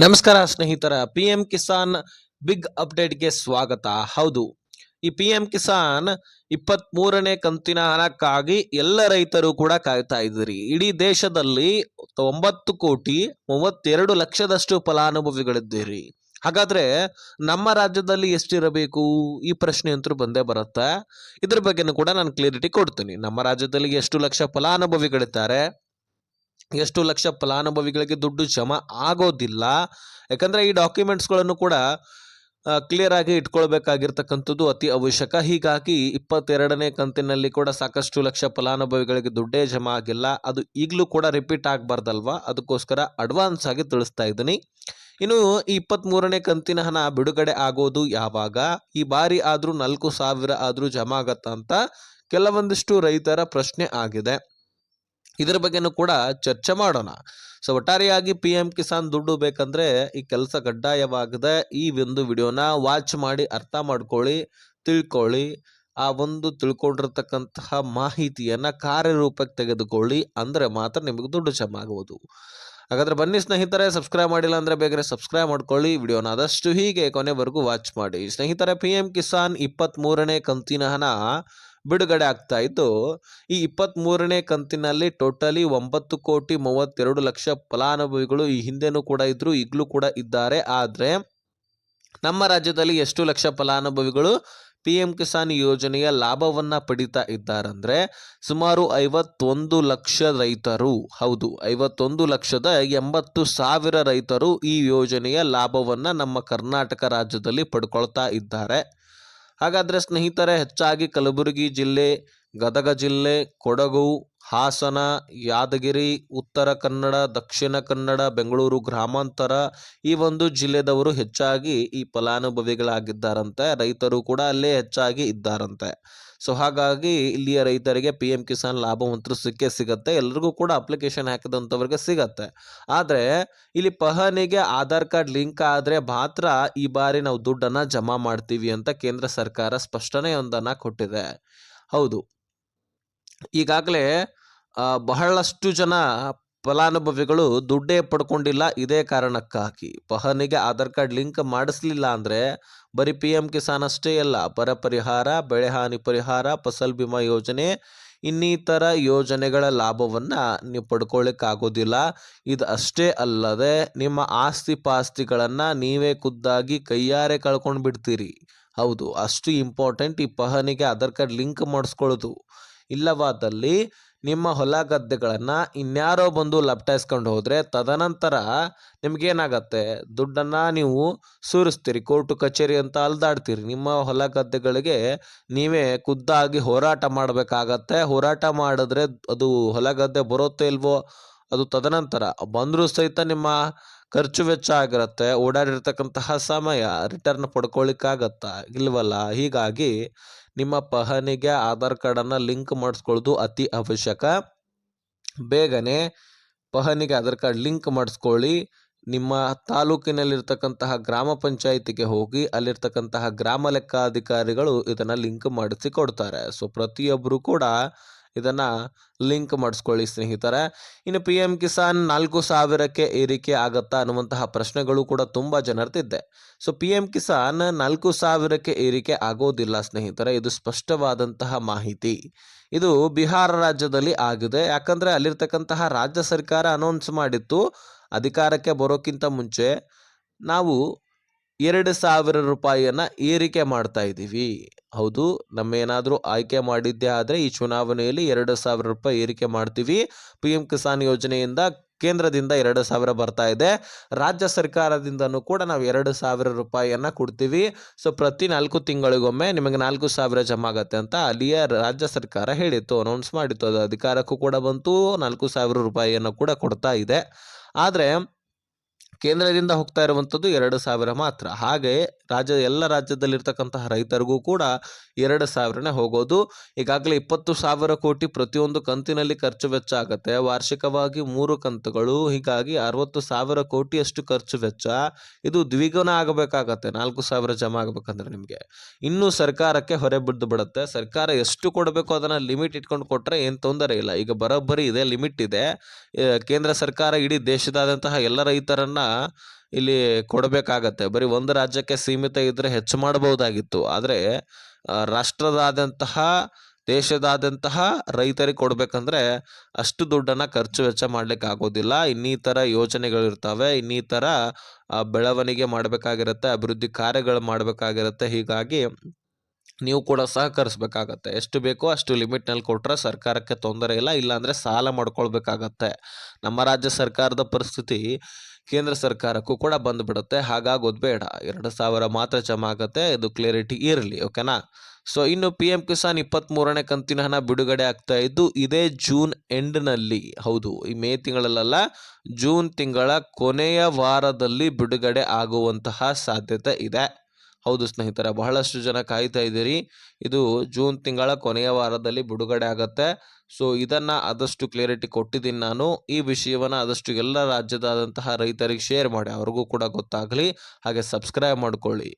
ನಮಸ್ಕಾರ ಸ್ನೇಹಿತರ, P M Kisan big ಅಪ್ಡೇಟ್ಗೆ ಸ್ವಾಗತ. ಹೌದು, ಈ ಪಿ ಎಂ ಕಿಸಾನ್ 23ನೇ ಕಂತಿನ ಹಣಕ್ಕಾಗಿ ಎಲ್ಲ ರೈತರು ಕೂಡ ಕಾಯ್ತಾ ಇದ್ದೀರಿ. ಇಡೀ ದೇಶದಲ್ಲಿ 9,32,00,000 ಫಲಾನುಭವಿಗಳಿದ್ದೀರಿ. ಹಾಗಾದ್ರೆ ನಮ್ಮ ರಾಜ್ಯದಲ್ಲಿ ಎಷ್ಟಿರಬೇಕು? ಈ ಪ್ರಶ್ನೆ ಅಂತೂ ಬಂದೇ ಬರುತ್ತೆ. ಇದ್ರ ಬಗ್ಗೆನೂ ಕೂಡ ನಾನು ಕ್ಲಿಯರಿಟಿ ಕೊಡ್ತೀನಿ. ನಮ್ಮ ರಾಜ್ಯದಲ್ಲಿ ಎಷ್ಟು ಲಕ್ಷ ಫಲಾನುಭವಿಗಳಿದ್ದಾರೆ, ಎಷ್ಟು ಲಕ್ಷ ಫಲಾನುಭವಿಗಳಿಗೆ ದುಡ್ಡು ಜಮಾ ಆಗೋದಿಲ್ಲ. ಯಾಕಂದ್ರೆ ಈ ಡಾಕ್ಯುಮೆಂಟ್ಸ್ಗಳನ್ನು ಕೂಡ ಕ್ಲಿಯರ್ ಆಗಿ ಇಟ್ಕೊಳ್ಬೇಕಾಗಿರ್ತಕ್ಕಂಥದ್ದು ಅತಿ ಅವಶ್ಯಕ. ಹೀಗಾಗಿ 22ನೇ ಕಂತಿನಲ್ಲಿ ಕೂಡ ಸಾಕಷ್ಟು ಲಕ್ಷ ಫಲಾನುಭವಿಗಳಿಗೆ ದುಡ್ಡೇ ಜಮಾ ಆಗಿಲ್ಲ. ಅದು ಈಗಲೂ ಕೂಡ ರಿಪೀಟ್ ಆಗಬಾರ್ದಲ್ವಾ, ಅದಕ್ಕೋಸ್ಕರ ಅಡ್ವಾನ್ಸ್ ಆಗಿ ತಿಳಿಸ್ತಾ ಇದ್ದೀನಿ. ಇನ್ನು ಈ 23ನೇ ಕಂತಿನ ಹಣ ಬಿಡುಗಡೆ ಆಗೋದು ಯಾವಾಗ? ಈ ಬಾರಿ ಆದ್ರೂ 4,000 ಆದ್ರೂ ಜಮಾ ಆಗತ್ತಾ ಅಂತ ಕೆಲವೊಂದಿಷ್ಟು ರೈತರ ಪ್ರಶ್ನೆ ಆಗಿದೆ. ಇದರ ಬಗ್ಗೆನೂ ಕೂಡ ಚರ್ಚೆ ಮಾಡೋಣ. ಸೊ ಒಟ್ಟಾರೆಯಾಗಿ ಪಿ ಎಂ ಕಿಸಾನ್ ದುಡ್ಡು ಬೇಕಂದ್ರೆ ಈ ಕೆಲಸ ಕಡ್ಡಾಯವಾಗಿದೆ. ಈ ಒಂದು ವಿಡಿಯೋನ ವಾಚ್ ಮಾಡಿ ಅರ್ಥ ಮಾಡ್ಕೊಳ್ಳಿ, ತಿಳ್ಕೊಳ್ಳಿ. ಆ ಒಂದು ತಿಳ್ಕೊಂಡಿರ್ತಕ್ಕಂತಹ ಮಾಹಿತಿಯನ್ನ ಕಾರ್ಯರೂಪಕ್ಕೆ ತೆಗೆದುಕೊಳ್ಳಿ, ಅಂದ್ರೆ ಮಾತ್ರ ನಿಮಗೆ ದುಡ್ಡು ಜಮಾ ಆಗುವುದು. ಹಾಗಾದ್ರೆ ಬನ್ನಿ ಸ್ನೇಹಿತರೆ, ಸಬ್ಸ್ಕ್ರೈಬ್ ಮಾಡಿಲ್ಲ ಅಂದ್ರೆ ಬೇಗನೆ ಸಬ್ಸ್ಕ್ರೈಬ್ ಮಾಡ್ಕೊಳ್ಳಿ. ವಿಡಿಯೋನ ಆದಷ್ಟು ಹೀಗೆ ಕೊನೆವರೆಗೂ ವಾಚ್ ಮಾಡಿ. ಸ್ನೇಹಿತರೆ, ಪಿ ಎಂ ಕಿಸಾನ್ 23ನೇ ಕಂತಿನ ಹಣ ಬಿಡುಗಡೆ ಆಗ್ತಾ ಇದ್ದು, ಈ 23ನೇ ಕಂತಿನಲ್ಲಿ ಟೋಟಲಿ 9,32,00,000 ಫಲಾನುಭವಿಗಳು ಈ ಹಿಂದೆನೂ ಕೂಡ ಇದ್ರು, ಈಗಲೂ ಕೂಡ ಇದ್ದಾರೆ. ಆದ್ರೆ ನಮ್ಮ ರಾಜ್ಯದಲ್ಲಿ ಎಷ್ಟು ಲಕ್ಷ ಫಲಾನುಭವಿಗಳು ಪಿ ಎಂ ಕಿಸಾನ್ ಯೋಜನೆಯ ಲಾಭವನ್ನ ಪಡಿತಾ ಇದ್ದಾರಂದ್ರೆ ಸುಮಾರು 51 ಲಕ್ಷ ರೈತರು. ಹೌದು, 51,80,000 ರೈತರು ಈ ಯೋಜನೆಯ ಲಾಭವನ್ನ ನಮ್ಮ ಕರ್ನಾಟಕ ರಾಜ್ಯದಲ್ಲಿ ಪಡ್ಕೊಳ್ತಾ ಇದ್ದಾರೆ. ಹಾಗಾದ್ರೆ ಸ್ನೇಹಿತರೆ, ಹೆಚ್ಚಾಗಿ ಕಲಬುರಗಿ ಜಿಲ್ಲೆ, ಗದಗ ಜಿಲ್ಲೆ, ಕೊಡಗು, ಹಾಸನ, ಯಾದಗಿರಿ, ಉತ್ತರ ಕನ್ನಡ, ದಕ್ಷಿಣ ಕನ್ನಡ, ಬೆಂಗಳೂರು ಗ್ರಾಮಾಂತರ ಈ ಒಂದು ಜಿಲ್ಲೆದವರು ಹೆಚ್ಚಾಗಿ ಈ ಫಲಾನುಭವಿಗಳಾಗಿದ್ದಾರಂತೆ. ರೈತರು ಕೂಡ ಅಲ್ಲೇ ಹೆಚ್ಚಾಗಿ ಇದ್ದಾರಂತೆ. ಸೊ ಹಾಗಾಗಿ ಇಲ್ಲಿಯ ರೈತರಿಗೆ ಪಿ ಎಂ ಕಿಸಾನ್ ಲಾಭವಂತರು ಸಿಕ್ಕೇ ಸಿಗತ್ತೆ. ಎಲ್ರಿಗೂ ಕೂಡ ಅಪ್ಲಿಕೇಶನ್ ಹಾಕಿದಂಥವ್ರಿಗೆ ಸಿಗತ್ತೆ. ಆದರೆ ಇಲ್ಲಿ ಪಹಣಿಗೆ ಆಧಾರ್ ಕಾರ್ಡ್ ಲಿಂಕ್ ಆದರೆ ಮಾತ್ರ ಈ ಬಾರಿ ನಾವು ದುಡ್ಡನ್ನು ಜಮಾ ಮಾಡ್ತೀವಿ ಅಂತ ಕೇಂದ್ರ ಸರ್ಕಾರ ಸ್ಪಷ್ಟನೆಯೊಂದನ್ನು ಕೊಟ್ಟಿದೆ. ಹೌದು, ಈಗಾಗಲೇ ಬಹಳಷ್ಟು ಜನ ಫಲಾನುಭವಿಗಳು ದುಡ್ಡೇ ಪಡ್ಕೊಂಡಿಲ್ಲ. ಇದೇ ಕಾರಣಕ್ಕಾಗಿ ಪಹಣಿಗೆ ಆಧಾರ್ ಕಾರ್ಡ್ ಲಿಂಕ್ ಮಾಡಿಸ್ಲಿಲ್ಲ ಅಂದರೆ ಬರೀ ಪಿ ಎಂ ಕಿಸಾನ್ ಅಷ್ಟೇ ಅಲ್ಲ, ಬರ ಪರಿಹಾರ, ಬೆಳೆ ಹಾನಿ ಪರಿಹಾರ, ಫಸಲ್ ಬಿಮಾ ಯೋಜನೆ ಇನ್ನಿತರ ಯೋಜನೆಗಳ ಲಾಭವನ್ನು ನೀವು ಪಡ್ಕೊಳ್ಳಿಕ್ಕಾಗೋದಿಲ್ಲ. ಇದು ಅಷ್ಟೇ ಅಲ್ಲದೆ ನಿಮ್ಮ ಆಸ್ತಿ ಪಾಸ್ತಿಗಳನ್ನು ನೀವೇ ಖುದ್ದಾಗಿ ಕೈಯಾರೆ ಕಳ್ಕೊಂಡು ಬಿಡ್ತೀರಿ. ಹೌದು, ಅಷ್ಟು ಇಂಪಾರ್ಟೆಂಟ್ ಈ ಪಹಣಿಗೆ ಆಧಾರ್ ಕಾರ್ಡ್ ಲಿಂಕ್ ಮಾಡಿಸ್ಕೊಳ್ಳೋದು. ಇಲ್ಲವಾದಲ್ಲಿ ನಿಮ್ಮ ಹೊಲ ಗದ್ದೆಗಳನ್ನು ಇನ್ಯಾರೋ ಬಂದು ಲಪ್ಟಾಯಿಸ್ಕೊಂಡು ಹೋದರೆ ತದನಂತರ ನಿಮ್ಗೇನಾಗತ್ತೆ, ದುಡ್ಡನ್ನು ನೀವು ಸುರಿಸ್ತೀರಿ, ಕೋರ್ಟು ಕಚೇರಿ ಅಂತ ಅಲ್ದಾಡ್ತೀರಿ. ನಿಮ್ಮ ಹೊಲ ಗದ್ದೆಗಳಿಗೆ ನೀವೇ ಖುದ್ದಾಗಿ ಹೋರಾಟ ಮಾಡಬೇಕಾಗತ್ತೆ. ಹೋರಾಟ ಮಾಡಿದ್ರೆ ಅದು ಹೊಲ ಗದ್ದೆ ಬರುತ್ತೋ ಇಲ್ವೋ, ಅದು ತದನಂತರ ಬಂದರೂ ಸಹಿತ ನಿಮ್ಮ ಖರ್ಚು ವೆಚ್ಚ ಆಗಿರುತ್ತೆ. ಓಡಾಡಿರ್ತಕ್ಕಂತಹ ಸಮಯ ರಿಟರ್ನ್ ಪಡ್ಕೊಳ್ಳಿಕ್ಕಾಗತ್ತಾ? ಇಲ್ವಲ್ಲ. ಹೀಗಾಗಿ ನಿಮ್ಮ ಪಹಣಿಗೆ ಆಧಾರ್ ಕಾರ್ಡನ್ನು ಲಿಂಕ್ ಮಾಡಿಸ್ಕೊಳ್ಳೋದು ಅತಿ ಅವಶ್ಯಕ. ಬೇಗನೆ ಪಹಣಿಗೆ ಆಧಾರ್ ಕಾರ್ಡ್ ಲಿಂಕ್ ಮಾಡಿಸ್ಕೊಳ್ಳಿ. ನಿಮ್ಮ ತಾಲೂಕಿನಲ್ಲಿರ್ತಕ್ಕಂತಹ ಗ್ರಾಮ ಪಂಚಾಯಿತಿಗೆ ಹೋಗಿ ಅಲ್ಲಿರ್ತಕ್ಕಂತಹ ಗ್ರಾಮ ಲೆಕ್ಕಾಧಿಕಾರಿಗಳು ಇದನ್ನು ಲಿಂಕ್ ಮಾಡಿಸಿ ಕೊಡ್ತಾರೆ. ಸೊ ಪ್ರತಿಯೊಬ್ಬರು ಕೂಡ ಇದನ್ನು ಲಿಂಕ್ ಮಾಡಿಸ್ಕೊಳ್ಳಿ ಸ್ನೇಹಿತರೆ. ಇನ್ನು ಪಿ ಎಂ ಕಿಸಾನ್ 4,000ಕ್ಕೆ ಏರಿಕೆ ಆಗತ್ತಾ ಅನ್ನುವಂತಹ ಪ್ರಶ್ನೆಗಳು ಕೂಡ ತುಂಬ ಜನರದಿದೆ. ಸೊ ಪಿ ಎಂ ಕಿಸಾನ್ 4,000ಕ್ಕೆ ಏರಿಕೆ ಆಗೋದಿಲ್ಲ ಸ್ನೇಹಿತರೆ, ಇದು ಸ್ಪಷ್ಟವಾದಂತಹ ಮಾಹಿತಿ. ಇದು ಬಿಹಾರ ರಾಜ್ಯದಲ್ಲಿ ಆಗಿದೆ. ಯಾಕಂದರೆ ಅಲ್ಲಿರ್ತಕ್ಕಂತಹ ರಾಜ್ಯ ಸರ್ಕಾರ ಅನೌನ್ಸ್ ಮಾಡಿತ್ತು, ಅಧಿಕಾರಕ್ಕೆ ಬರೋಕ್ಕಿಂತ ಮುಂಚೆ ನಾವು 2,000 ರೂಪಾಯಿಯನ್ನು ಏರಿಕೆ ಮಾಡ್ತಾ ಇದ್ದೀವಿ. ಹೌದು, ನಮ್ಮೇನಾದರೂ ಆಯ್ಕೆ ಮಾಡಿದ್ದೇ ಆದರೆ ಈ ಚುನಾವಣೆಯಲ್ಲಿ 2,000 ರೂಪಾಯಿ ಏರಿಕೆ ಮಾಡ್ತೀವಿ. ಪಿ ಎಂ ಕಿಸಾನ್ ಯೋಜನೆಯಿಂದ ಕೇಂದ್ರದಿಂದ 2,000 ಬರ್ತಾ ಇದೆ, ರಾಜ್ಯ ಸರ್ಕಾರದಿಂದನೂ ಕೂಡ ನಾವು 2,000 ರೂಪಾಯಿಯನ್ನು ಕೊಡ್ತೀವಿ. ಸೊ ಪ್ರತಿ 4 ತಿಂಗಳಿಗೊಮ್ಮೆ ನಿಮಗೆ 4,000 ಜಮಾ ಆಗತ್ತೆ ಅಂತ ಅಲ್ಲಿಯ ರಾಜ್ಯ ಸರ್ಕಾರ ಹೇಳಿತ್ತು, ಅನೌನ್ಸ್ ಮಾಡಿತ್ತು. ಅದು ಅಧಿಕಾರಕ್ಕೂ ಕೂಡ ಬಂತು, 4,000 ರೂಪಾಯಿಯನ್ನು ಕೂಡ ಕೊಡ್ತಾ ಇದೆ. ಆದರೆ ಕೇಂದ್ರದಿಂದ ಹೋಗ್ತಾ ಇರುವಂಥದ್ದು 2,000 ಮಾತ್ರ. ಹಾಗೆ ಎಲ್ಲ ರಾಜ್ಯದಲ್ಲಿರ್ತಕ್ಕಂತಹ ರೈತರಿಗೂ ಕೂಡ 2,000ನೇ ಹೋಗೋದು. ಈಗಾಗಲೇ 20,000 ಕೋಟಿ ಪ್ರತಿಯೊಂದು ಕಂತಿನಲ್ಲಿ ಖರ್ಚು ವೆಚ್ಚ ಆಗುತ್ತೆ. ವಾರ್ಷಿಕವಾಗಿ 3 ಕಂತುಗಳು, ಹೀಗಾಗಿ 60,000 ಕೋಟಿಯಷ್ಟು ಖರ್ಚು ವೆಚ್ಚ. ಇದು ದ್ವಿಗುಣ ಆಗಬೇಕಾಗತ್ತೆ 4,000 ಜಮಾ ಆಗಬೇಕಂದ್ರೆ ನಿಮಗೆ. ಇನ್ನೂ ಸರ್ಕಾರಕ್ಕೆ ಹೊರೆ ಬಿದ್ದು ಬಿಡುತ್ತೆ. ಸರ್ಕಾರ ಎಷ್ಟು ಕೊಡಬೇಕು ಅದನ್ನು ಲಿಮಿಟ್ ಇಟ್ಕೊಂಡು ಕೊಟ್ಟರೆ ಏನು ತೊಂದರೆ ಇಲ್ಲ. ಈಗ ಬರೋಬ್ಬರಿ ಇದೆ, ಲಿಮಿಟ್ ಇದೆ. ಕೇಂದ್ರ ಸರ್ಕಾರ ಇಡೀ ದೇಶದಾದಂತಹ ಎಲ್ಲ ರೈತರನ್ನ ಇಲ್ಲಿ ಕೊಡಬೇಕಾಗತ್ತೆ. ಬರೀ ಒಂದು ರಾಜ್ಯಕ್ಕೆ ಸೀಮಿತ ಇದ್ದರೆ ಹೆಚ್ಚು ಮಾಡಬಹುದಾಗಿತ್ತು. ಆದರೆ ರಾಷ್ಟ್ರದಾದ್ಯಂತಹ ದೇಶದಾದ್ಯಂತಹ ರೈತರಿಗೆ ಕೊಡಬೇಕಂದ್ರೆ ಅಷ್ಟು ದುಡ್ಡನ್ನು ಖರ್ಚು ವೆಚ್ಚ ಮಾಡ್ಲಿಕ್ಕೆ ಆಗೋದಿಲ್ಲ. ಇನ್ನಿತರ ಯೋಜನೆಗಳಿರ್ತವೆ, ಇನ್ನಿತರ ಬೆಳವಣಿಗೆ ಮಾಡಬೇಕಾಗಿರುತ್ತೆ, ಅಭಿವೃದ್ಧಿ ಕಾರ್ಯಗಳು ಮಾಡಬೇಕಾಗಿರುತ್ತೆ. ಹೀಗಾಗಿ ನೀವು ಕೂಡ ಸಹಕರಿಸಬೇಕಾಗತ್ತೆ. ಎಷ್ಟು ಬೇಕೋ ಅಷ್ಟು ಲಿಮಿಟ್ನಲ್ಲಿ ಕೊಟ್ಟರೆ ಸರ್ಕಾರಕ್ಕೆ ತೊಂದರೆ ಇಲ್ಲ. ಇಲ್ಲಾಂದರೆ ಸಾಲ ಮಾಡ್ಕೊಳ್ಬೇಕಾಗತ್ತೆ. ನಮ್ಮ ರಾಜ್ಯ ಸರ್ಕಾರದ ಪರಿಸ್ಥಿತಿ ಕೇಂದ್ರ ಸರ್ಕಾರಕ್ಕೂ ಕೂಡ ಬಂದುಬಿಡುತ್ತೆ. ಹಾಗಾಗೋದು ಬೇಡ. 2,000 ಮಾತ್ರ ಜಮಾ ಆಗುತ್ತೆ. ಇದು ಕ್ಲಿಯರಿಟಿ ಇರಲಿ. ಓಕೆನಾ? ಸೊ ಇನ್ನು PM ಕಿಸಾನ್ 23ನೇ ಕಂತಿನ ಹಣ ಬಿಡುಗಡೆ ಆಗ್ತಾ ಇದ್ದು ಇದೇ ಜೂನ್ ಎಂಡ್ನಲ್ಲಿ, ಹೌದು, ಈ ಮೇ ತಿಂಗಳಲ್ಲ, ಜೂನ್ ತಿಂಗಳ ಕೊನೆಯ ವಾರದಲ್ಲಿ ಬಿಡುಗಡೆ ಆಗುವಂತಹ ಸಾಧ್ಯತೆ ಇದೆ. ಹೌದು ಸ್ನೇಹಿತರೆ, ಬಹಳಷ್ಟು ಜನ ಕಾಯ್ತಾ ಇದ್ದೀರಿ. ಇದು ಜೂನ್ ತಿಂಗಳ ಕೊನೆಯ ವಾರದಲ್ಲಿ ಬಿಡುಗಡೆ ಆಗುತ್ತೆ. ಸೊ ಇದನ್ನು ಆದಷ್ಟು ಕ್ಲಿಯರಿಟಿ ಕೊಟ್ಟಿದ್ದೀನಿ ನಾನು. ಈ ವಿಷಯವನ್ನು ಆದಷ್ಟು ಎಲ್ಲ ರಾಜ್ಯದಾದಂತಹ ರೈತರಿಗೆ ಶೇರ್ ಮಾಡಿ, ಅವ್ರಿಗೂ ಕೂಡ ಗೊತ್ತಾಗಲಿ. ಹಾಗೆ ಸಬ್ಸ್ಕ್ರೈಬ್ ಮಾಡ್ಕೊಳ್ಳಿ.